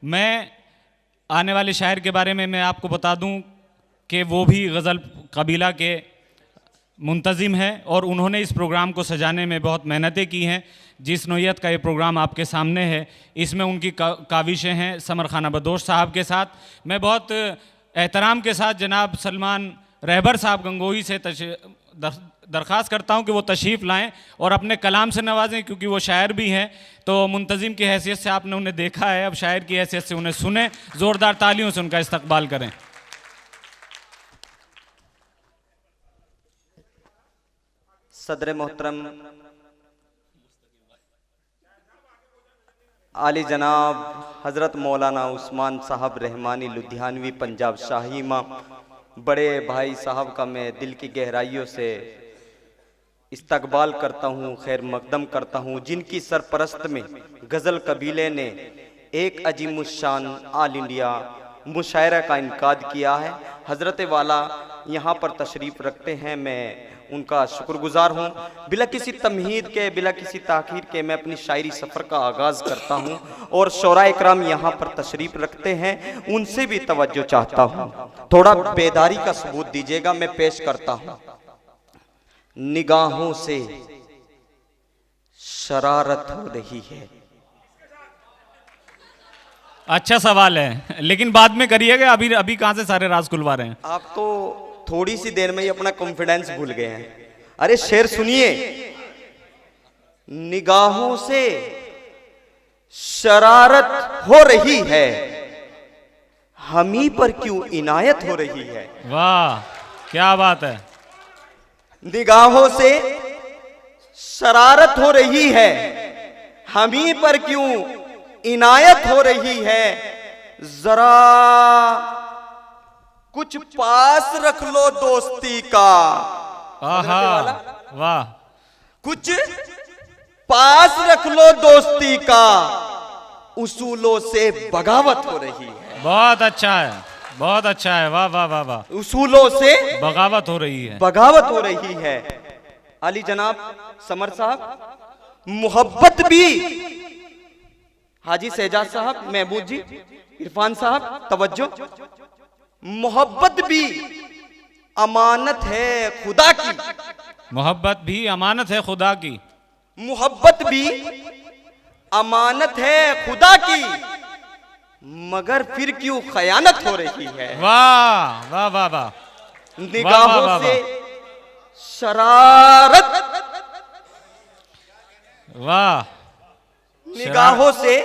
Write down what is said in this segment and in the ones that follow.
मैं आने वाले शायर के बारे में मैं आपको बता दूं कि वो भी गज़ल कबीला के मुंतज़िम हैं और उन्होंने इस प्रोग्राम को सजाने में बहुत मेहनतें की हैं। जिस नौयत का ये प्रोग्राम आपके सामने है, इसमें उनकी काविशें हैं समर खाना बदोश साहब के साथ। मैं बहुत एहतराम के साथ जनाब सलमान रहबर साहब गंगोही से दरख्वास्त करता हूं कि वो तशरीफ़ लाएं और अपने कलाम से नवाजें, क्योंकि वो शायर भी हैं। तो मुंतज़िम की हैसियत से आपने उन्हें देखा है, अब शायर की हैसियत से उन्हें सुने, ज़ोरदार तालियों से उनका इस्तकबाल करें। सदर मोहतरम आली जनाब हज़रत मौलाना उस्मान साहब रहमानी लुधियानवी पंजाब शाही माँ, बड़े भाई साहब का मैं दिल की गहराइयों से इस्तकबाल करता हूँ, खैर मकदम करता हूँ, जिनकी सरपरस्त में गज़ल कबीले ने एक अजीमुशान आल इंडिया मुशायरा का इनकाद किया है। हज़रत वाला यहाँ पर तशरीफ़ रखते हैं, मैं उनका शुक्रगुजार हूँ। बिला किसी तमहीद के, बिला किसी ताख़ीर के मैं अपनी शायरी सफ़र का आगाज़ करता हूँ और शोराए इकराम यहाँ पर तशरीफ़ रखते हैं, उनसे भी तवज्जो चाहता हूँ। थोड़ा बेदारी का सबूत दीजिएगा, मैं पेश करता हूँ। निगाहों से शरारत हो रही है। अच्छा सवाल है, लेकिन बाद में करिएगा, अभी अभी कहाँ से सारे राज खुलवा रहे हैं आप? तो थोड़ी सी देर में ही अपना कॉन्फिडेंस भूल गए हैं। अरे शेर सुनिए, निगाहों से शरारत हो रही है, हमी पर क्यों इनायत हो रही है। वाह क्या बात है। निगाहों से शरारत हो रही है, हमी पर क्यों इनायत हो रही है। जरा कुछ पास रख लो दोस्ती का। आहा वाह। कुछ पास रख लो दोस्ती का, उसूलों से बगावत हो रही है। बहुत अच्छा है, बहुत अच्छा है, वाह वाह वाह वाह। उसूलों से बगावत हो रही है, बगावत हो रही है। अली जनाब समर साहब, मोहब्बत भी, हाजी शहजाद साहब, महबूब जी, इरफान साहब तवज्जो, मोहब्बत भी अमानत है खुदा की। मोहब्बत भी अमानत है खुदा की। मोहब्बत भी अमानत है खुदा की, मगर फिर क्यों खयानत हो रही है। वाह वाह वाह वाह। निगाहों वाह, वाह, से शरारत, वाह। निगाहों से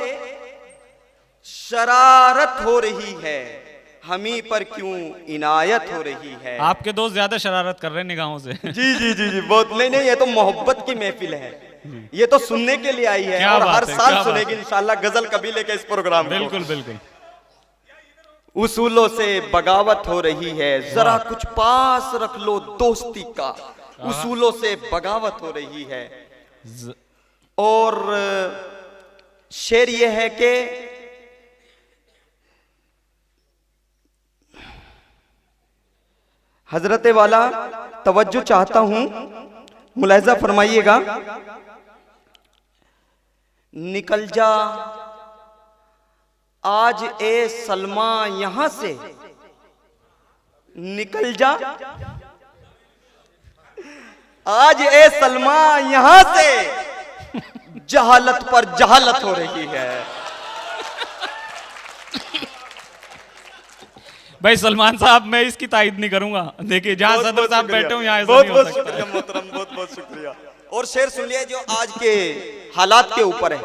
शरारत हो रही है, हमी पर क्यों इनायत हो रही है। आपके दोस्त ज्यादा शरारत कर रहे हैं निगाहों से। जी जी जी जी बहुत। नहीं नहीं, ये तो मोहब्बत की महफिल है, ये तो सुनने के लिए आई है और हर साल सुनेगी इंशाल्लाह गजल कबीले के इस प्रोग्राम को। बिल्कुल बिल्कुल। उसूलों से बगावत हो रही है, जरा कुछ पास रख लो दोस्ती का, उसूलों से बगावत हो रही है। और शेर ये है कि हजरत वाला तवज्जो चाहता हूं, मुलाहिजा फरमाइएगा। निकल जा आज ए सलमा यहां से, निकल जा आज ए सलमा यहां से, जहालत पर जहालत हो रही है। भाई सलमान साहब, मैं इसकी तायद नहीं करूंगा। देखिए जहां सदर साहब बैठे हो यहाँ बहुत बहुत शुक्रिया मोहतरम, बहुत बहुत शुक्रिया। और शेर सुन लिया जो आज के हालात के ऊपर है।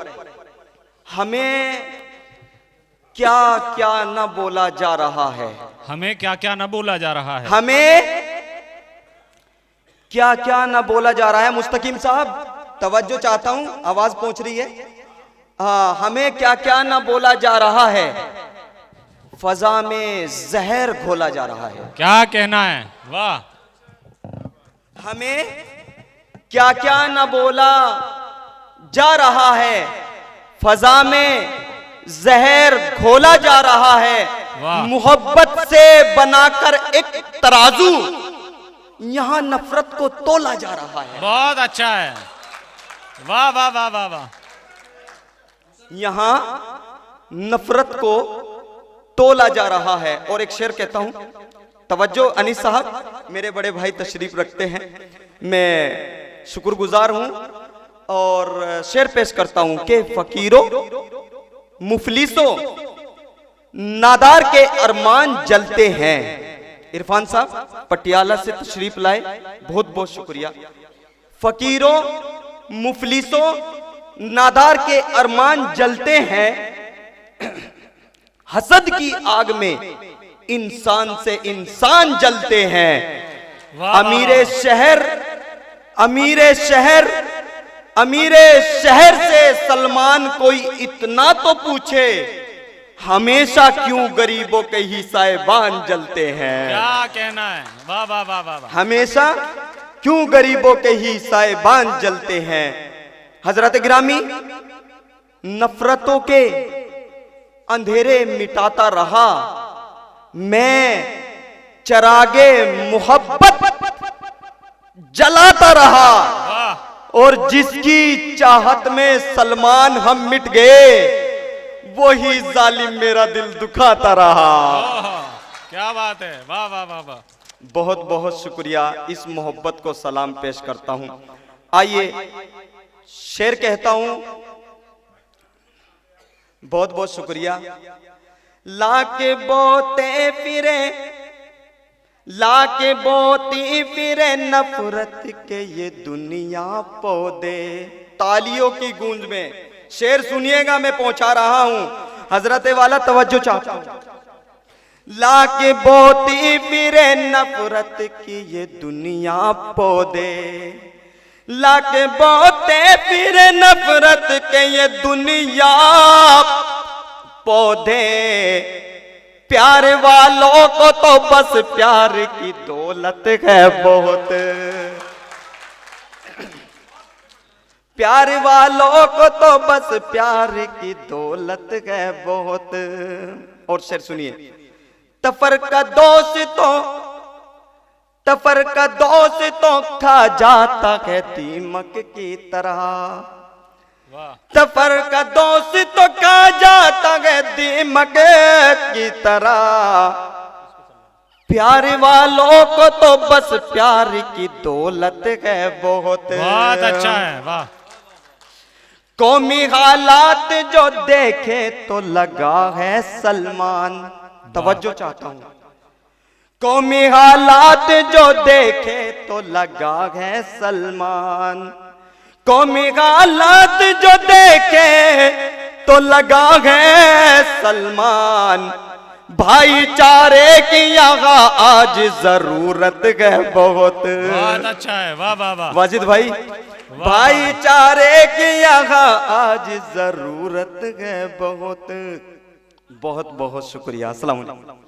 हमें क्या क्या न बोला जा रहा है, हमें क्या क्या न बोला जा रहा है, हमें क्या क्या न बोला जा रहा है। मुस्तकीम साहब तवज्जो चाहता हूं, आवाज पहुंच रही है। हाँ, हमें क्या क्या न बोला जा रहा है, फजा में जहर घोला जा रहा है। क्या कहना है, वाह। हमें क्या क्या न बोला जा रहा है, फजा में जहर घोला जा रहा है। मोहब्बत से बनाकर एक तराजू, यहां नफरत को तोला जा रहा है। बहुत अच्छा है, वाह वाह वाह वाह वाह। यहां नफरत को तोला जा रहा है। और एक शेर कहता हूं, तवज्जो अनीस साहब मेरे बड़े भाई तशरीफ रखते हैं, मैं शुक्रगुजार हूं और शेर पेश करता हूं कि फकीरों मुफलिसों नादार के अरमान जलते हैं। इरफान साहब पटियाला से तशरीफ लाए, बहुत बहुत शुक्रिया। फकीरों मुफलिसों नादार के अरमान जलते हैं, हसद की आग में इंसान से इंसान जलते हैं। अमीरे शहर से सलमान कोई इतना तो पूछे, हमेशा क्यों गरीबों के ही साहिबान जलते हैं। क्या कहना है, वाह वाह वाह वाह वाह। हमेशा क्यों गरीबों के ही साहिबान जलते हैं। हजरत गिरामी नफरतों के अंधेरे मिटाता रहा, मैं चरागे मोहब्बत जलाता रहा। और जिसकी चाहत में सलमान हम मिट गए, वही जालिम मेरा दिल दुखाता रहा। क्या बात है, वाह वाह वाह वाह। बहुत बहुत शुक्रिया, इस मोहब्बत को सलाम पेश करता हूं। आइए शेर कहता हूं, बहुत बहुत शुक्रिया। लाके बोते फिरे नफरत के ये दुनिया पौधे। तालियों की गूंज में शेर सुनिएगा, मैं पहुंचा रहा हूं, हजरत वाला तवज्जो चाहता हूं। लाके बोती फिरे नफरत की ये दुनिया पौधे, लाके बोते फिरे नफरत के ये दुनिया पौधे। प्यार वालों को तो बस प्यार की दौलत है बहुत, प्यार वालों को तो बस प्यार की दौलत है बहुत। और शेर सुनिए, तफर का दोस्त तो खा जाता है दीमक की तरह। तफर का दोस्त तो खा जाता है दीमक की तरह। प्यार वालों को तो बस प्यार की दौलत है बहुत। बहुत अच्छा है, वाह। कौमी हालात जो देखे तो लगा है सलमान। तवज्जो चाहता हूं, कौमी हालात जो देखे तो लगा है सलमान। कौमी हालात जो देखे तो लगा है सलमान। भाईचारे की यहाँ आज जरूरत है बहुत। बहुत अच्छा है, वाह वाह वाह। वाजिद भाई, भाईचारे की यहाँ आज जरूरत है बहुत। बहुत बहुत शुक्रिया। अस्सलाम वालेकुम।